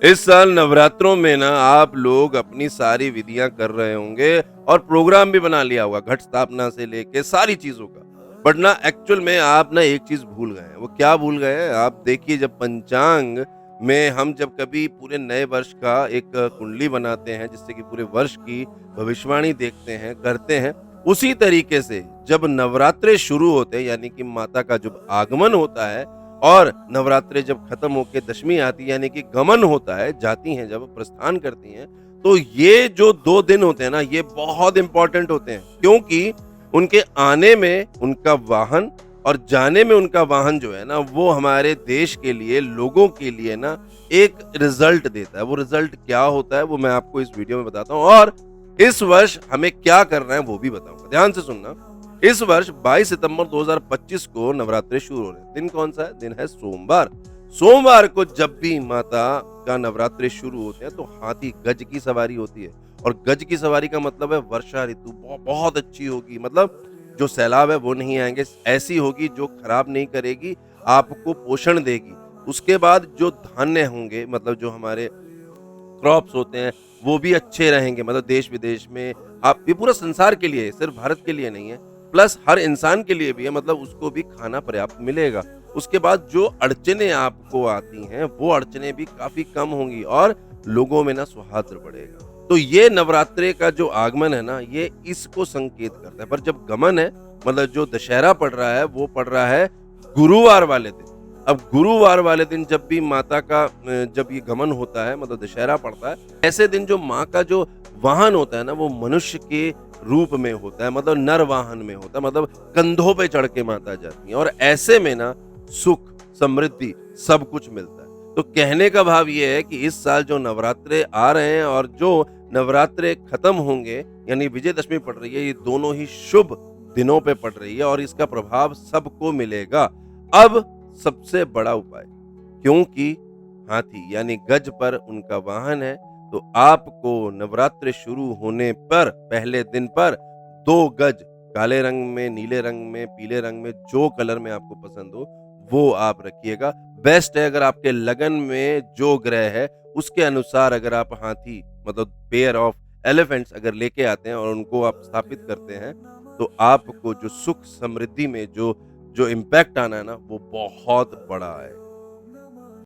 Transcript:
इस साल नवरात्रों में ना आप लोग अपनी सारी विधियां कर रहे होंगे और प्रोग्राम भी बना लिया होगा घट स्थापना से लेके सारी चीजों का। बट ना एक्चुअल में आप ना एक चीज भूल गए हैं। वो क्या भूल गए हैं? आप देखिए, जब पंचांग में हम जब कभी पूरे नए वर्ष का एक कुंडली बनाते हैं जिससे कि पूरे वर्ष की भविष्यवाणी देखते हैं, करते हैं, उसी तरीके से जब नवरात्रे शुरू होते हैं यानी कि माता का जब आगमन होता है और नवरात्रे जब खत्म होके दशमी आती है यानी कि गमन होता है, जाती हैं जब प्रस्थान करती हैं, तो ये जो 2 दिन होते हैं ना, ये बहुत इम्पोर्टेंट होते हैं क्योंकि उनके आने में उनका वाहन और जाने में उनका वाहन जो है ना, वो हमारे देश के लिए, लोगों के लिए ना एक रिज़ल्ट देता है। वो रिज़ल्ट क्या होता है, वो मैं आपको इस वीडियो में बताता हूँ और इस वर्ष हमें क्या करना है, वो भी बताऊँगा। ध्यान से सुनना। इस वर्ष 22 सितंबर 2025 को नवरात्रे शुरू हो रहे हैं। दिन कौन सा है? दिन है सोमवार। सोमवार को जब भी माता का नवरात्रे शुरू होते हैं तो हाथी गज की सवारी होती है और गज की सवारी का मतलब है वर्षा ऋतु बहुत अच्छी होगी। मतलब जो सैलाब है वो नहीं आएंगे, ऐसी होगी जो खराब नहीं करेगी, आपको पोषण देगी। उसके बाद जो धान्य होंगे, मतलब जो हमारे क्रॉप्स होते हैं, वो भी अच्छे रहेंगे, मतलब देश-विदेश में। आप ये पूरा संसार के लिए है, सिर्फ़ भारत के लिए नहीं है, प्लस हर इंसान के लिए भी है, मतलब उसको भी खाना पर्याप्त मिलेगा। उसके बाद जो अड़चनें आपको आती हैं, वो अड़चनें भी काफ़ी कम होंगी और लोगों में ना सौहार्द बढ़ेगा। तो ये नवरात्रे का जो आगमन है ना, ये इसको संकेत करता है। पर जब गमन है, मतलब जो दशहरा पड़ रहा है, वो पड़ रहा है गुरुवार वाले दिन। अब गुरुवार वाले दिन जब भी माता का जब ये गमन होता है, मतलब दशहरा पड़ता है, ऐसे दिन जो माँ का जो वाहन होता है ना, वो मनुष्य के रूप में होता है, मतलब नर वाहन में होता है, मतलब कंधों पे चढ़ के माता जाती है और ऐसे में ना सुख, समृद्धि सब कुछ मिलता है। तो कहने का भाव ये है कि इस साल जो नवरात्रे आ रहे हैं और जो नवरात्रे खत्म होंगे, यानी विजयदशमी पड़ रही है, ये दोनों ही शुभ दिनों पे पड़ रही है और इसका प्रभाव सबको मिलेगा। अब सबसे बड़ा उपाय, क्योंकि हाथी यानी गज पर उनका वाहन है, तो आपको नवरात्रि शुरू होने पर पहले दिन पर 2 गज काले रंग में, नीले रंग में, पीले रंग में, जो कलर में आपको पसंद हो, वो आप रखिएगा। बेस्ट है अगर आपके लगन में जो ग्रह है, उसके अनुसार अगर आप हाथी, मतलब पेयर ऑफ एलिफेंट्स अगर लेके आते हैं और उनको आप स्थापित करते हैं, तो आपको जो सुख समृद्धि में जो जो इम्पैक्ट आना है ना, वो बहुत बड़ा आएगा।